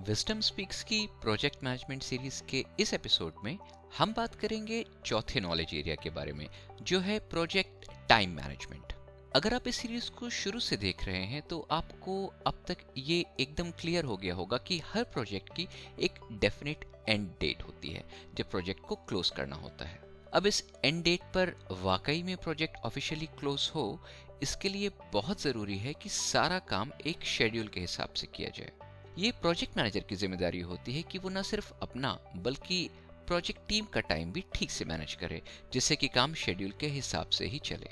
Wisdom speaks की project management series के इस एपिसोड में हम बात करेंगे चौथे नॉलेज एरिया के बारे में, जो है प्रोजेक्ट टाइम मैनेजमेंट। अगर आप इस सीरीज को शुरू से देख रहे हैं तो आपको अब तक ये एकदम क्लियर हो गया होगा कि हर प्रोजेक्ट की एक डेफिनेट एंड डेट होती है जब प्रोजेक्ट को क्लोज करना होता है। अब इस एंड डेट पर वाकई में प्रोजेक्ट ऑफिशियली क्लोज हो, इसके लिए बहुत ज़रूरी है कि सारा काम एक शेड्यूल के हिसाब से किया जाए। ये प्रोजेक्ट मैनेजर की जिम्मेदारी होती है कि वो न सिर्फ अपना बल्कि प्रोजेक्ट टीम का टाइम भी ठीक से मैनेज करे, जिससे कि काम शेड्यूल के हिसाब से ही चले।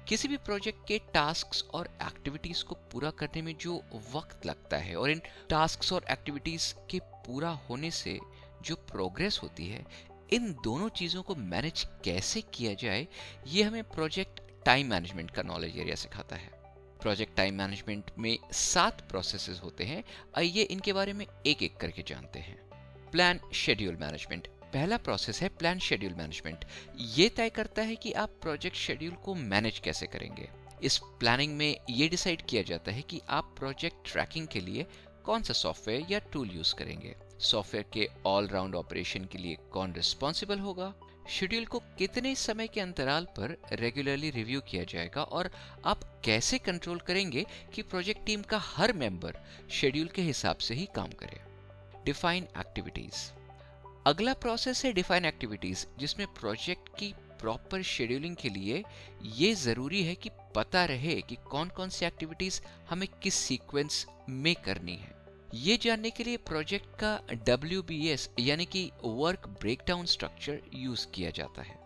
किसी भी प्रोजेक्ट के टास्क्स और एक्टिविटीज को पूरा करने में जो वक्त लगता है और इन टास्क्स और एक्टिविटीज के पूरा होने से जो प्रोग्रेस होती है, इन दोनों चीजों को मैनेज कैसे किया जाए, ये हमें प्रोजेक्ट टाइम मैनेजमेंट का नॉलेज एरिया सिखाता है। प्रोजेक्ट टाइम मैनेजमेंट में 7 प्रोसेसेस होते हैं। आइए इनके बारे में एक एक करके जानते हैं। प्लान शेड्यूल मैनेजमेंट पहला प्रोसेस है। प्लान शेड्यूल मैनेजमेंट ये तय करता है कि आप प्रोजेक्ट शेड्यूल को मैनेज कैसे करेंगे। इस प्लानिंग में ये डिसाइड किया जाता है कि आप प्रोजेक्ट ट्रैकिंग के लिए कौन सा सॉफ्टवेयर या टूल यूज करेंगे, सॉफ्टवेयर के ऑल राउंड ऑपरेशन के लिए कौन रिस्पॉन्सिबल होगा, शेड्यूल को कितने समय के अंतराल पर रेगुलरली रिव्यू किया जाएगा और आप कैसे कंट्रोल करेंगे कि प्रोजेक्ट टीम का हर मेंबर शेड्यूल के हिसाब से ही काम करे। डिफाइन एक्टिविटीज अगला प्रोसेस है डिफाइन एक्टिविटीज, जिसमें प्रोजेक्ट की प्रॉपर शेड्यूलिंग के लिए ये जरूरी है कि पता रहे कि कौन कौन सी एक्टिविटीज हमें किस सीक्वेंस में करनी है। ये जानने के लिए प्रोजेक्ट का WBS यानी कि वर्क ब्रेकडाउन स्ट्रक्चर यूज किया जाता है।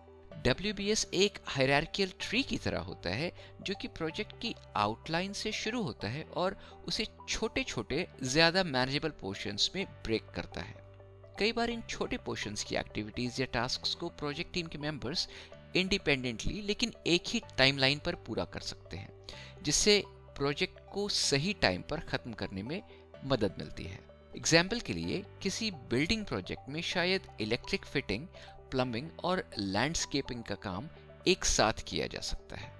WBS एक हायरार्कियल ट्री की तरह होता है, जो कि प्रोजेक्ट की आउटलाइन से शुरू होता है और उसे छोटे छोटे ज्यादा मैनेजेबल पोर्शंस में ब्रेक करता है। कई बार इन छोटे पोर्शंस की एक्टिविटीज या टास्क्स को प्रोजेक्ट टीम के मेंबर्स इंडिपेंडेंटली लेकिन एक ही टाइमलाइन पर पूरा कर सकते हैं, जिससे प्रोजेक्ट को सही टाइम पर खत्म करने में मदद मिलती है। एग्जाम्पल के लिए किसी बिल्डिंग प्रोजेक्ट में शायद इलेक्ट्रिक फिटिंग, प्लम्बिंग और लैंडस्केपिंग का काम एक साथ किया जा सकता है।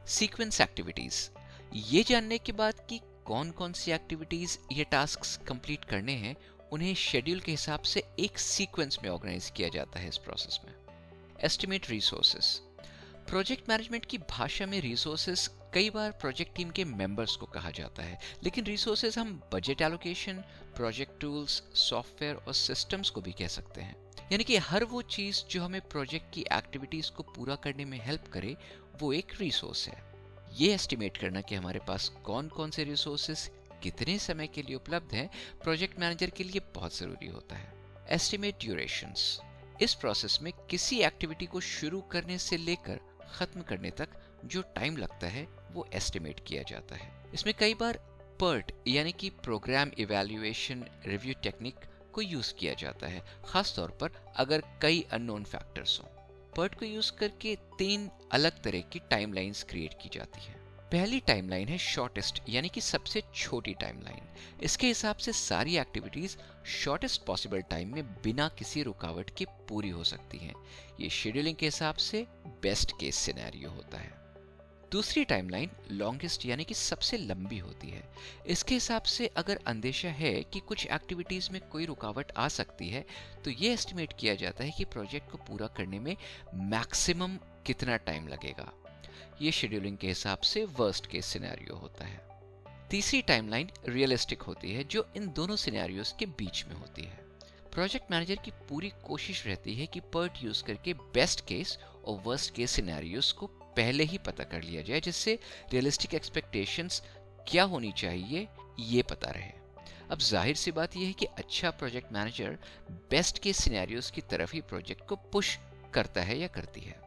सीक्वेंस एक्टिविटीज ये जानने के बाद कि कौन कौन सी एक्टिविटीज या टास्क्स कंप्लीट करने हैं, उन्हें शेड्यूल के हिसाब से एक सीक्वेंस में ऑर्गेनाइज किया जाता है। इस प्रोसेस में एस्टिमेट रिसोर्सेस प्रोजेक्ट मैनेजमेंट की भाषा में रिसोर्सेस कई बार प्रोजेक्ट टीम के मेंबर्स को कहा जाता है, लेकिन रिसोर्सेज हम budget allocation, project tools, software और सिस्टम्स को भी कह सकते हैं। यानी कि हर वो चीज जो हमें प्रोजेक्ट की एक्टिविटीज को पूरा करने में हेल्प करे, वो एक रिसोर्स है। ये एस्टिमेट करना कि हमारे पास कौन कौन से रिसोर्सेज कितने समय के लिए उपलब्ध हैं, प्रोजेक्ट मैनेजर के लिए बहुत जरूरी होता है। एस्टिमेट ड्यूरेशंस इस प्रोसेस में किसी एक्टिविटी को शुरू करने से लेकर खत्म करने तक जो टाइम लगता है, वो एस्टिमेट किया जाता है। इसमें कई बार PERT यानी कि प्रोग्राम इवैल्यूएशन रिव्यू टेक्निक को यूज किया जाता है, खास तौर पर अगर कई अननोन फैक्टर्स हों। PERT को यूज करके 3 अलग तरह की टाइमलाइंस क्रिएट की जाती है। पहली टाइमलाइन है शॉर्टेस्ट यानी कि सबसे छोटी टाइमलाइन। इसके हिसाब से सारी एक्टिविटीज शॉर्टेस्ट पॉसिबल टाइम में बिना किसी रुकावट के पूरी हो सकती हैं। ये शेड्यूलिंग के हिसाब से बेस्ट केस सिनेरियो होता है। दूसरी टाइमलाइन लॉन्गेस्ट यानी कि सबसे लंबी होती है। इसके हिसाब से अगर अंदेशा है कि कुछ एक्टिविटीज में कोई रुकावट आ सकती है, तो ये एस्टिमेट किया जाता है कि प्रोजेक्ट को पूरा करने में मैक्सिमम कितना टाइम लगेगा। ये शेड्यूलिंग के हिसाब से वर्स्ट केस सिनेरियो होता है। तीसरी टाइमलाइन रियलिस्टिक होती है, जो इन दोनों सिनेरियोस के बीच में होती है। प्रोजेक्ट मैनेजर की पूरी कोशिश रहती है कि PERT यूज करके बेस्ट केस और वर्स्ट केस सिनेरियोस को पहले ही पता कर लिया जाए, जिससे रियलिस्टिक एक्सपेक्टेशंस क्या होनी चाहिए ये पता रहे। अब जाहिर सी बात यह है कि अच्छा project manager best case scenarios की तरफ ही प्रोजेक्ट को पुश करता है या करती है।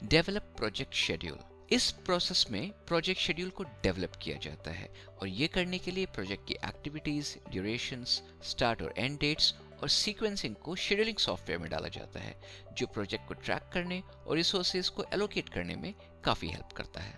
डेवलप प्रोजेक्ट शेड्यूल इस प्रोसेस में प्रोजेक्ट शेड्यूल को डेवलप किया जाता है, और ये करने के लिए प्रोजेक्ट की एक्टिविटीज, ड्यूरेशंस, स्टार्ट और एंड डेट्स और सीक्वेंसिंग को शेड्यूलिंग सॉफ्टवेयर में डाला जाता है, जो प्रोजेक्ट को ट्रैक करने और रिसोर्सेज को एलोकेट करने में काफी हेल्प करता है।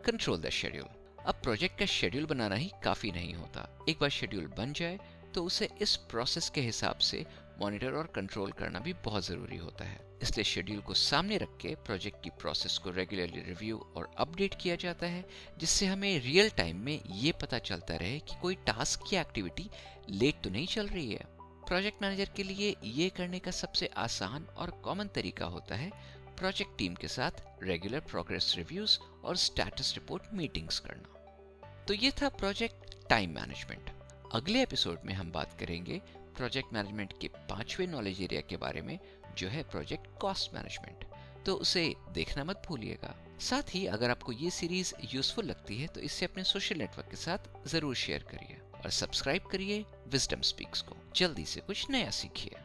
कंट्रोल द शेड्यूल अब प्रोजेक्ट का शेड्यूल बनाना ही काफी नहीं होता। एक बार शेड्यूल बन जाए तो उसे इस प्रोसेस के हिसाब से मॉनिटर और कंट्रोल करना भी बहुत ज़रूरी होता है। इसलिए शेड्यूल को सामने रख के प्रोजेक्ट की प्रोसेस को रेगुलरली रिव्यू और अपडेट किया जाता है, जिससे हमें रियल टाइम में ये पता चलता रहे कि कोई टास्क या एक्टिविटी लेट तो नहीं चल रही है। प्रोजेक्ट मैनेजर के लिए ये करने का सबसे आसान और कॉमन तरीका होता है प्रोजेक्ट टीम के साथ रेगुलर प्रोग्रेस रिव्यूज और स्टेटस रिपोर्ट मीटिंग्स करना। तो ये था प्रोजेक्ट टाइम मैनेजमेंट। अगले एपिसोड में हम बात करेंगे प्रोजेक्ट मैनेजमेंट के 5वें नॉलेज एरिया के बारे में, जो है प्रोजेक्ट कॉस्ट मैनेजमेंट। तो उसे देखना मत भूलिएगा। साथ ही अगर आपको ये सीरीज यूजफुल लगती है तो इसे अपने सोशल नेटवर्क के साथ जरूर शेयर करिए और सब्सक्राइब करिए विजडम स्पीक्स को। जल्दी से कुछ नया सीखिए।